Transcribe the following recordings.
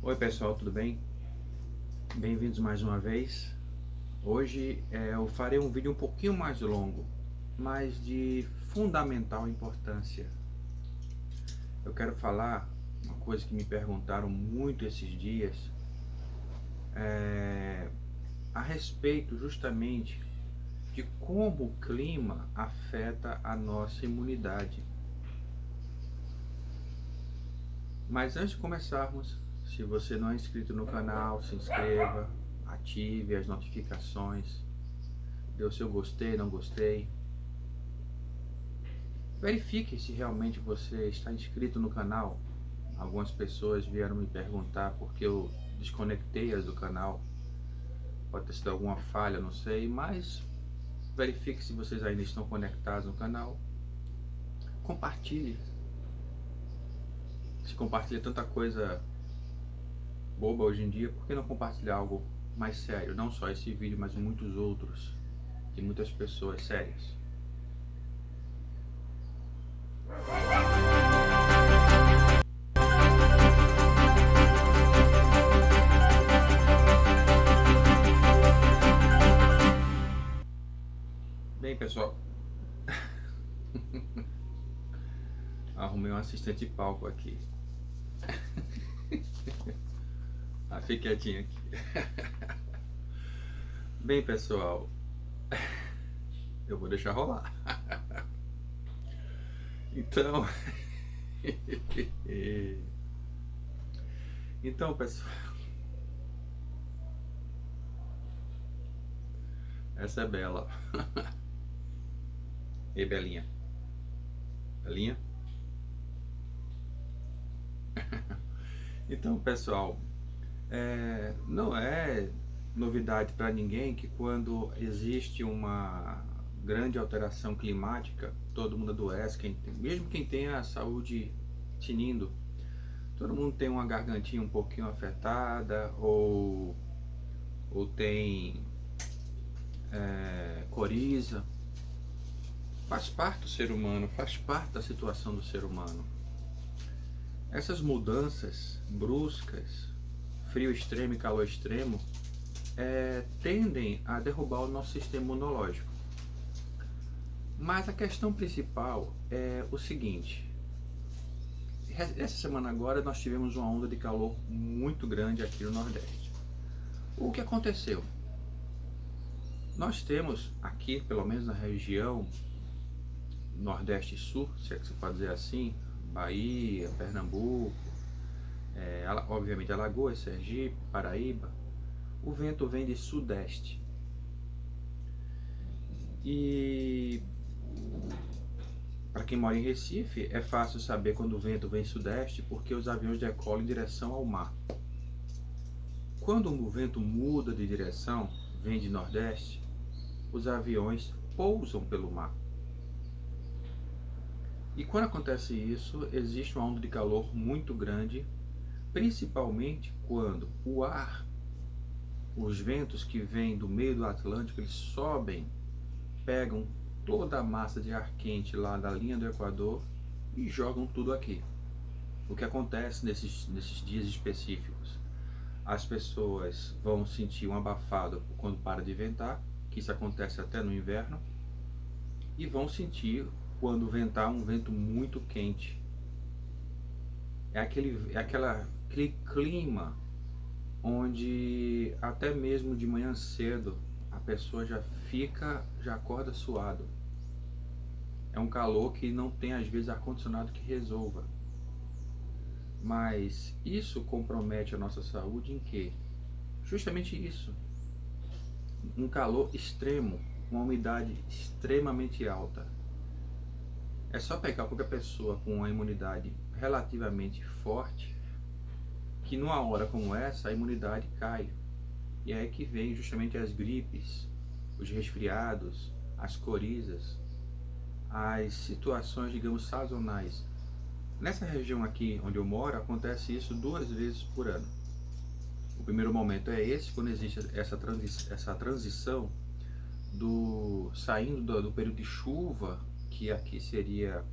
Oi pessoal, tudo bem? Bem-vindos mais uma vez. Hoje eu farei um vídeo um pouquinho mais longo, mas de fundamental importância. Eu quero falar uma coisa que me perguntaram muito esses dias, a respeito justamente de como o clima afeta a nossa imunidade. Mas antes de começarmos, se você não é inscrito no canal, se inscreva, ative as notificações, dê o seu gostei, não gostei. Verifique se realmente você está inscrito no canal. Algumas pessoas vieram me perguntar porque eu desconectei-as do canal. Pode ter sido alguma falha, não sei, mas verifique se vocês ainda estão conectados no canal. Compartilhe. Se compartilha tanta coisa boba hoje em dia, por que não compartilhar algo mais sério? Não só esse vídeo, mas muitos outros de muitas pessoas sérias. Bem, pessoal, arrumei um assistente de palco aqui. Fique quietinho aqui. Bem, pessoal, eu vou deixar rolar. Então, então, pessoal, essa é Bela. Ei, Belinha. Belinha? Então, pessoal, não é novidade para ninguém que quando existe uma grande alteração climática, todo mundo adoece, mesmo quem tem a saúde tinindo, todo mundo tem uma gargantinha um pouquinho afetada, ou tem coriza. Faz parte do ser humano, faz parte da situação do ser humano. Essas mudanças bruscas, frio extremo e calor extremo, tendem a derrubar o nosso sistema imunológico. Mas a questão principal é o seguinte: essa semana agora nós tivemos uma onda de calor muito grande aqui no Nordeste. O que aconteceu? Nós temos aqui, pelo menos na região Nordeste e Sul, se é que se pode dizer assim, Bahia, Pernambuco, obviamente Alagoas, Sergipe, Paraíba, o vento vem de sudeste. E para quem mora em Recife, é fácil saber quando o vento vem sudeste, porque os aviões decolam em direção ao mar. Quando o vento muda de direção, vem de nordeste, os aviões pousam pelo mar. E quando acontece isso, existe uma onda de calor muito grande, principalmente quando o ar, os ventos que vêm do meio do Atlântico, eles sobem, pegam toda a massa de ar quente lá da linha do Equador e jogam tudo aqui. O que acontece nesses dias específicos? As pessoas vão sentir um abafado quando para de ventar, que isso acontece até no inverno, e vão sentir quando ventar um vento muito quente. É aquele clima onde até mesmo de manhã cedo a pessoa já acorda suado. É um calor que não tem às vezes ar-condicionado que resolva. Mas isso compromete a nossa saúde em quê? Justamente isso. Um calor extremo, uma umidade extremamente alta. É só pegar qualquer pessoa com uma imunidade relativamente forte, que numa hora como essa a imunidade cai. E é aí que vem justamente as gripes, os resfriados, as corizas, as situações, digamos, sazonais. Nessa região aqui onde eu moro, acontece isso 2 vezes por ano. O primeiro momento é esse, quando existe essa transição saindo do período de chuva, que aqui seria,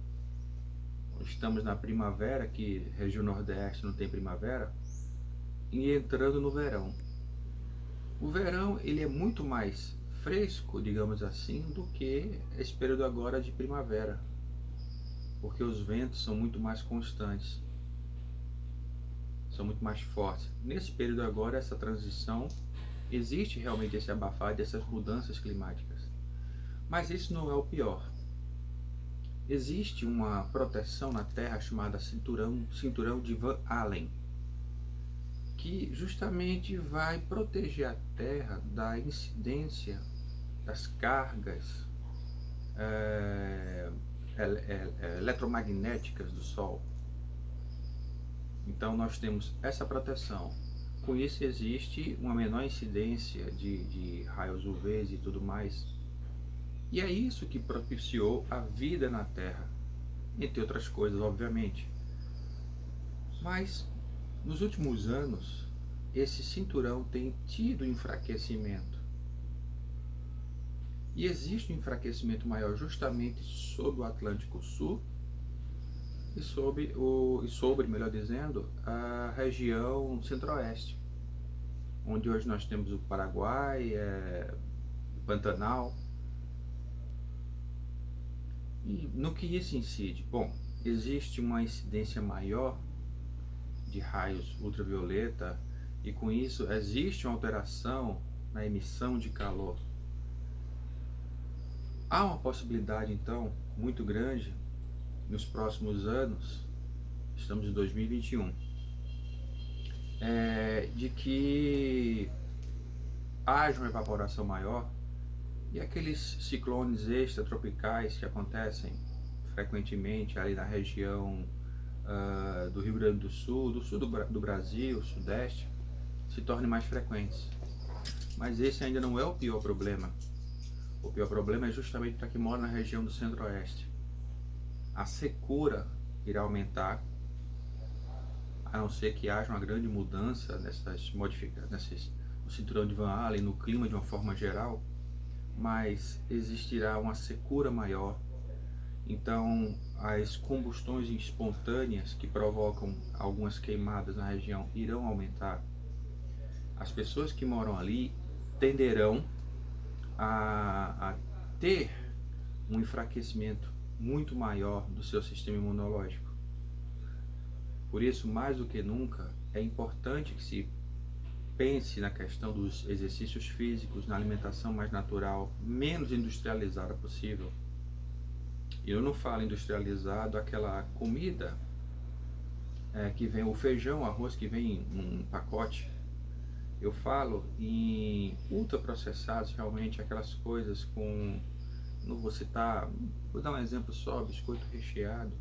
estamos na primavera, que região nordeste não tem primavera, e entrando no verão. O verão ele é muito mais fresco, digamos assim, do que esse período agora de primavera, porque os ventos são muito mais constantes, são muito mais fortes. Nesse período agora, essa transição, existe realmente esse abafar dessas mudanças climáticas. Mas isso não é o pior. Existe uma proteção na Terra chamada cinturão de Van Allen, que justamente vai proteger a Terra da incidência das cargas eletromagnéticas do Sol. Então nós temos essa proteção. Com isso existe uma menor incidência de raios UVs e tudo mais. E é isso que propiciou a vida na Terra, entre outras coisas, obviamente. Mas nos últimos anos, esse cinturão tem tido enfraquecimento. E existe um enfraquecimento maior justamente sobre o Atlântico Sul e sobre, melhor dizendo, a região centro-oeste, onde hoje nós temos o Paraguai, o Pantanal. E no que isso incide? Bom, existe uma incidência maior de raios ultravioleta e com isso existe uma alteração na emissão de calor. Há uma possibilidade então muito grande nos próximos anos, estamos em 2021, de que haja uma evaporação maior e aqueles ciclones extratropicais que acontecem frequentemente ali na região do Rio Grande do Sul do Brasil, Sudeste, se tornem mais frequentes. Mas esse ainda não é o pior problema. O pior problema é justamente para quem mora na região do Centro-Oeste. A secura irá aumentar, a não ser que haja uma grande mudança no cinturão de Van Allen, no clima de uma forma geral, mas existirá uma secura maior. Então, as combustões espontâneas que provocam algumas queimadas na região irão aumentar. As pessoas que moram ali tenderão a ter um enfraquecimento muito maior do seu sistema imunológico. Por isso, mais do que nunca, é importante que se pense na questão dos exercícios físicos, na alimentação mais natural, menos industrializada possível. E eu não falo industrializado aquela comida que vem, o feijão, arroz que vem num pacote. Eu falo em ultraprocessados, realmente aquelas coisas com, não vou citar, vou dar um exemplo só, biscoito recheado.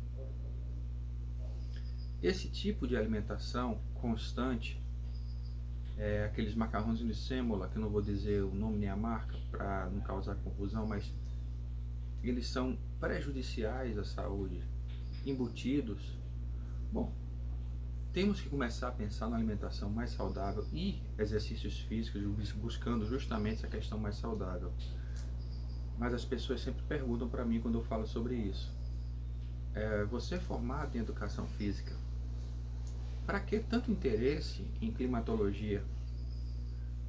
Esse tipo de alimentação constante, aqueles macarrões de sêmola, que eu não vou dizer o nome nem a marca para não causar confusão, mas eles são prejudiciais à saúde, embutidos. Bom, temos que começar a pensar na alimentação mais saudável e exercícios físicos, buscando justamente essa questão mais saudável. Mas as pessoas sempre perguntam para mim quando eu falo sobre isso. Você é formado em educação física? Para que tanto interesse em climatologia?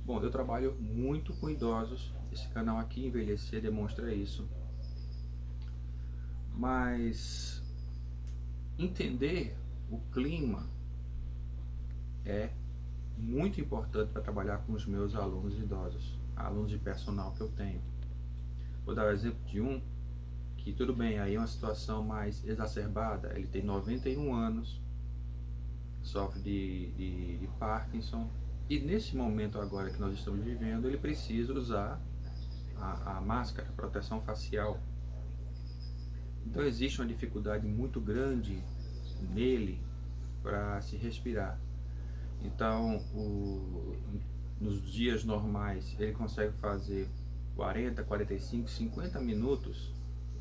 Bom, eu trabalho muito com idosos. Esse canal aqui, Envelhecer, demonstra isso. Mas entender o clima é muito importante para trabalhar com os meus alunos idosos, alunos de personal que eu tenho. Vou dar o exemplo de um que, tudo bem, aí é uma situação mais exacerbada. Ele tem 91 anos, sofre de Parkinson, e nesse momento agora que nós estamos vivendo, ele precisa usar a máscara, a proteção facial. Então existe uma dificuldade muito grande nele para se respirar. Então, nos dias normais, ele consegue fazer 40, 45, 50 minutos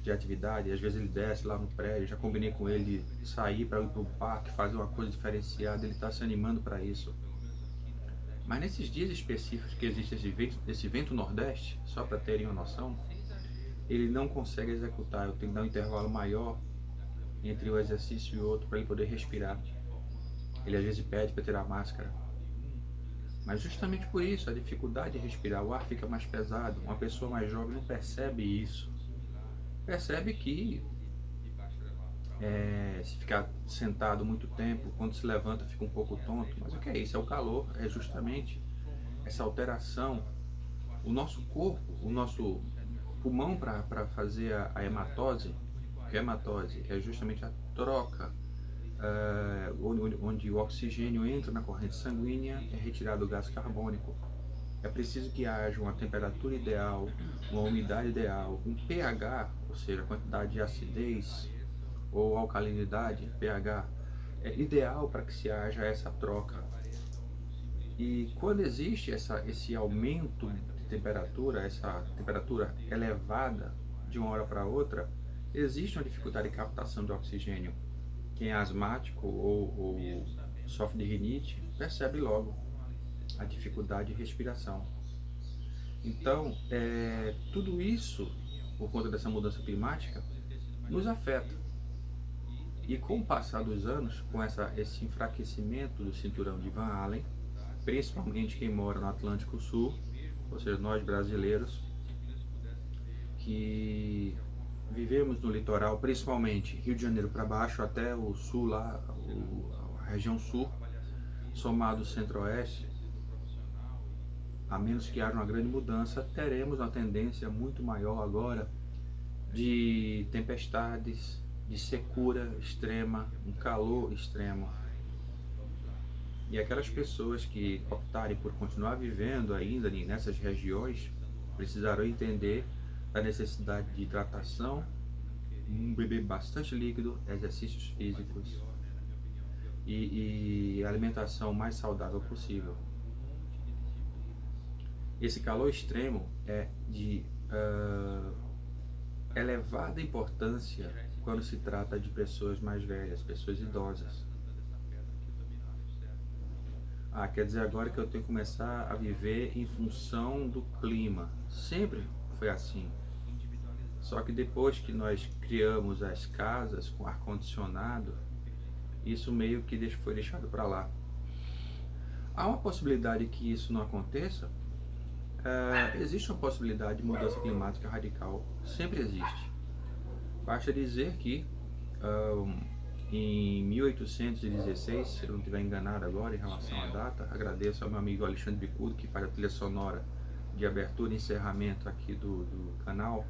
de atividade. Às vezes ele desce lá no prédio, já combinei com ele de sair para ir para o parque, fazer uma coisa diferenciada, ele está se animando para isso. Mas nesses dias específicos que existe esse vento nordeste, só para terem uma noção, ele não consegue executar. Eu tenho que dar um intervalo maior entre um exercício e outro para ele poder respirar. Ele às vezes pede para tirar a máscara. Mas justamente por isso, a dificuldade de respirar, o ar fica mais pesado. Uma pessoa mais jovem não percebe isso. Percebe que se ficar sentado muito tempo, quando se levanta fica um pouco tonto. Mas o que é isso? É o calor, é justamente essa alteração. O nosso corpo, o nosso pulmão para fazer a hematose, que a hematose é justamente a troca, onde o oxigênio entra na corrente sanguínea, é retirado o gás carbônico. É preciso que haja uma temperatura ideal, uma umidade ideal, um pH, ou seja, a quantidade de acidez ou alcalinidade, pH, é ideal para que se haja essa troca. E quando existe esse aumento de temperatura, essa temperatura elevada de uma hora para outra, existe uma dificuldade de captação de oxigênio. Quem é asmático ou sofre de rinite percebe logo a dificuldade de respiração. Então, tudo isso, por conta dessa mudança climática, nos afeta. E com o passar dos anos, com esse enfraquecimento do cinturão de Van Allen, principalmente quem mora no Atlântico Sul, ou seja, nós brasileiros, que vivemos no litoral, principalmente Rio de Janeiro para baixo, até o sul lá, a região sul, somado ao centro-oeste, a menos que haja uma grande mudança, teremos uma tendência muito maior agora de tempestades, de secura extrema, um calor extremo. E aquelas pessoas que optarem por continuar vivendo ainda nessas regiões precisarão entender a necessidade de hidratação, beber bastante líquido, exercícios físicos e alimentação mais saudável possível. Esse calor extremo é de elevada importância quando se trata de pessoas mais velhas, pessoas idosas. Quer dizer agora que eu tenho que começar a viver em função do clima. Sempre foi assim. Só que depois que nós criamos as casas com ar-condicionado, isso meio que foi deixado para lá. Há uma possibilidade que isso não aconteça? Existe uma possibilidade de mudança climática radical. Sempre existe. Basta dizer que em 1816, se eu não estiver enganado agora em relação à data, agradeço ao meu amigo Alexandre Bicudo, que faz a trilha sonora de abertura e encerramento aqui do canal.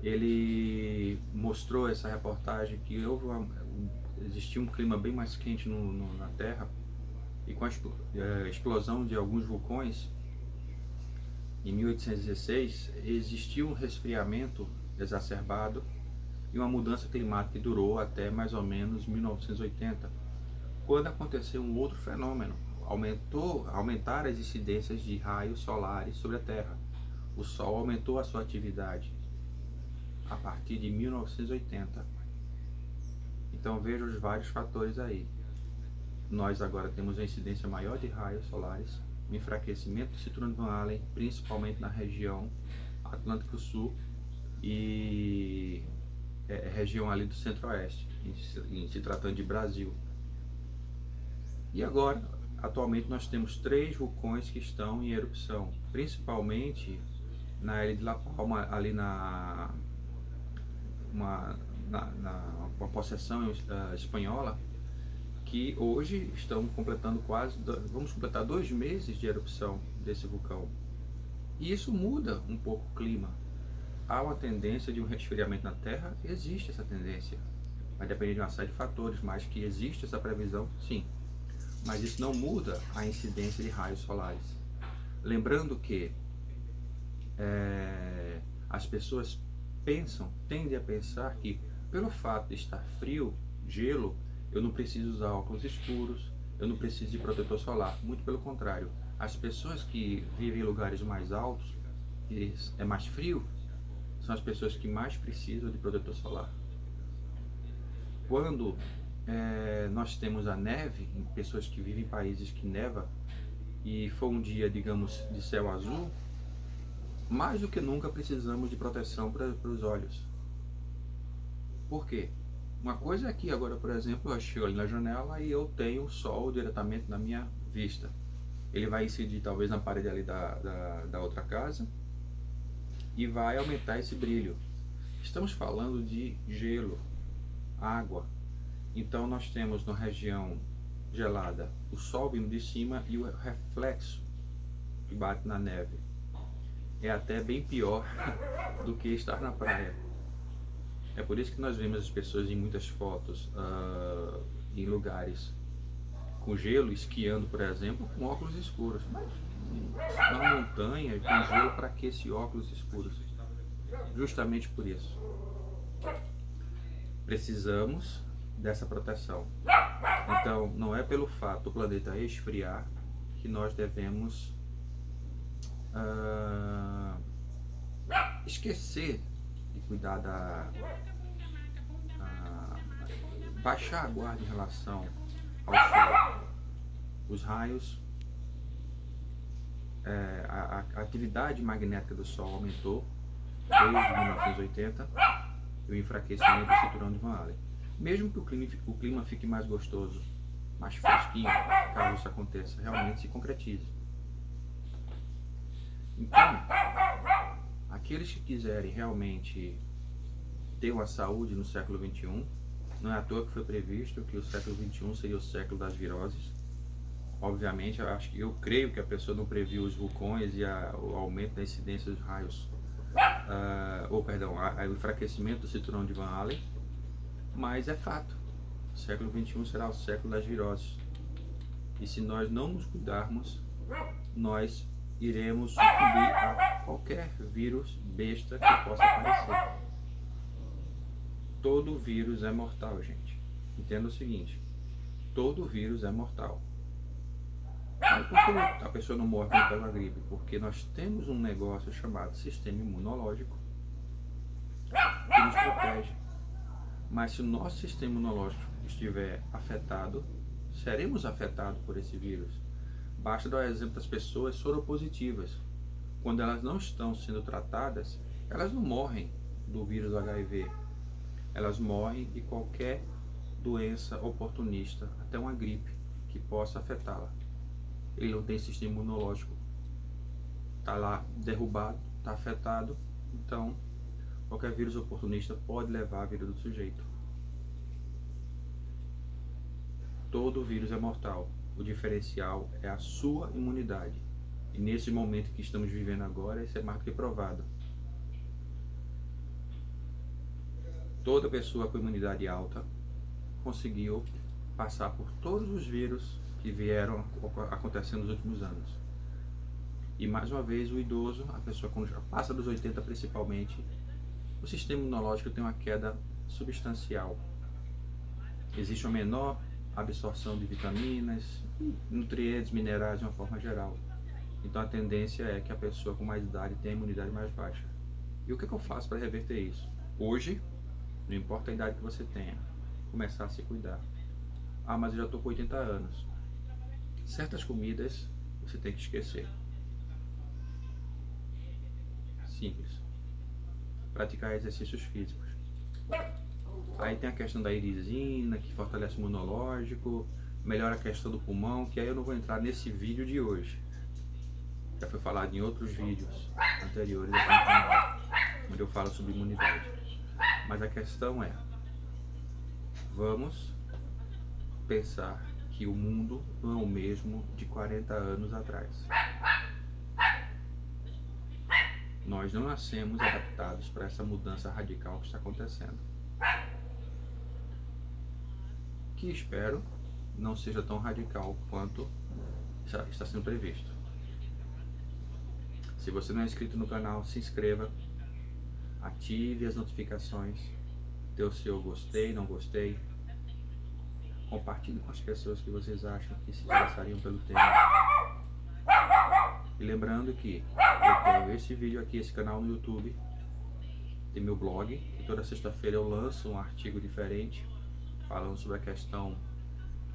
Ele mostrou essa reportagem que existia um clima bem mais quente na Terra, e com a explosão de alguns vulcões em 1816 existiu um resfriamento exacerbado e uma mudança climática que durou até mais ou menos 1980, quando aconteceu um outro fenômeno. Aumentaram as incidências de raios solares sobre a Terra. O Sol aumentou a sua atividade a partir de 1980. Então veja os vários fatores aí. Nós agora temos uma incidência maior de raios solares, um enfraquecimento do cinturão de Van Allen, principalmente na região Atlântico Sul e região ali do centro-oeste, em se tratando de Brasil. E agora, atualmente, nós temos 3 vulcões que estão em erupção, principalmente na ilha de La Palma, ali uma possessão espanhola, que hoje estão completando vamos completar 2 meses de erupção desse vulcão. E isso muda um pouco o clima. Há uma tendência de um resfriamento na Terra? Existe essa tendência. Vai depender de uma série de fatores, mas que existe essa previsão, sim. Mas isso não muda a incidência de raios solares. Lembrando que as pessoas tendem a pensar que pelo fato de estar frio, gelo, eu não preciso usar óculos escuros, eu não preciso de protetor solar. Muito pelo contrário. As pessoas que vivem em lugares mais altos, e é mais frio, são as pessoas que mais precisam de protetor solar. Quando nós temos a neve, em pessoas que vivem em países que neva, e for um dia, digamos, de céu azul, mais do que nunca precisamos de proteção para os olhos. Por quê? Uma coisa é que agora, por exemplo, eu chego ali na janela e eu tenho o sol diretamente na minha vista. Ele vai incidir talvez na parede ali da outra casa e vai aumentar esse brilho. Estamos falando de gelo, água. Então nós temos na região gelada o sol vindo de cima e o reflexo que bate na neve. É até bem pior do que estar na praia. É por isso que nós vemos as pessoas em muitas fotos em lugares com gelo, esquiando, por exemplo, com óculos escuros. Mas na montanha, com gelo, para que esse óculos escuros? Justamente por isso. Precisamos dessa proteção. Então, não é pelo fato do planeta esfriar que nós devemos esquecer de cuidar baixar a guarda em relação ao sol. Os raios, a atividade magnética do sol aumentou desde 1980 e o enfraquecimento do cinturão de Van Allen. Mesmo que o clima fique mais gostoso, mais fresquinho, caso isso aconteça, realmente se concretize. Então, aqueles que quiserem realmente ter uma saúde no século XXI, não é à toa que foi previsto que o século XXI seria o século das viroses. Obviamente, eu creio que a pessoa não previu os vulcões e o aumento da incidência dos raios, o enfraquecimento do cinturão de Van Allen, mas é fato, o século XXI será o século das viroses. E se nós não nos cuidarmos, nós iremos sucumbir a qualquer vírus besta que possa aparecer. Todo vírus é mortal, gente. Entenda o seguinte, todo vírus é mortal. Por que a pessoa não morre pela gripe? Porque nós temos um negócio chamado sistema imunológico que nos protege. Mas se o nosso sistema imunológico estiver afetado, seremos afetados por esse vírus. Basta dar o exemplo das pessoas soropositivas. Quando elas não estão sendo tratadas, elas não morrem do vírus HIV. Elas morrem de qualquer doença oportunista, até uma gripe, que possa afetá-la. Ele não tem sistema imunológico, está lá derrubado, está afetado, então qualquer vírus oportunista pode levar a vida do sujeito. Todo vírus é mortal, o diferencial é a sua imunidade. E nesse momento que estamos vivendo agora, isso é mais do que provado. Toda pessoa com imunidade alta conseguiu passar por todos os vírus que vieram acontecendo nos últimos anos. E mais uma vez, o idoso, a pessoa quando já passa dos 80 principalmente, o sistema imunológico tem uma queda substancial. Existe uma menor absorção de vitaminas, nutrientes, minerais de uma forma geral. Então a tendência é que a pessoa com mais idade tenha a imunidade mais baixa. E o que eu faço para reverter isso? Hoje, não importa a idade que você tenha, começar a se cuidar. Ah, mas eu já estou com 80 anos. Certas comidas você tem que esquecer. Simples. Praticar exercícios físicos. Aí tem a questão da irisina, que fortalece o imunológico, melhora a questão do pulmão, que aí eu não vou entrar nesse vídeo de hoje. Já foi falado em outros vídeos anteriores aqui no canal, onde eu falo sobre imunidade. Mas a questão é, vamos pensar que o mundo não é o mesmo de 40 anos atrás. Nós não nascemos adaptados para essa mudança radical que está acontecendo. Que espero não seja tão radical quanto está sendo previsto. Se você não é inscrito no canal, se inscreva, ative as notificações, dê o seu gostei, não gostei, compartilhe com as pessoas que vocês acham que se interessariam pelo tema. E lembrando que eu tenho esse vídeo aqui, esse canal no YouTube, tem meu blog, e toda sexta-feira eu lanço um artigo diferente, falando sobre a questão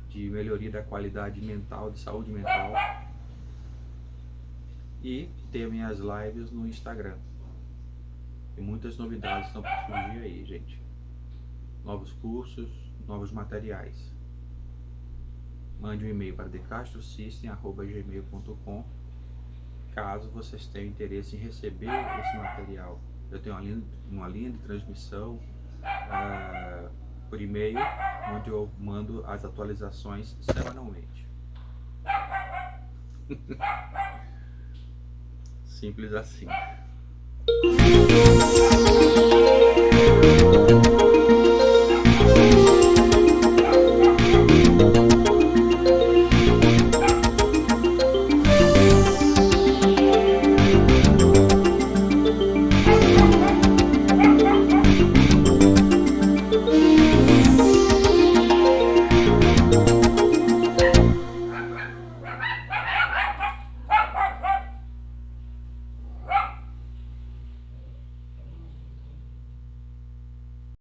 de melhoria da qualidade mental, de saúde mental. E tenho minhas lives no Instagram. E muitas novidades estão por surgir aí, gente. Novos cursos, novos materiais. mande um e-mail para decastrosystem@gmail.com, caso vocês tenham interesse em receber esse material. Eu tenho uma linha de transmissão por e-mail, onde eu mando as atualizações semanalmente. Simples assim.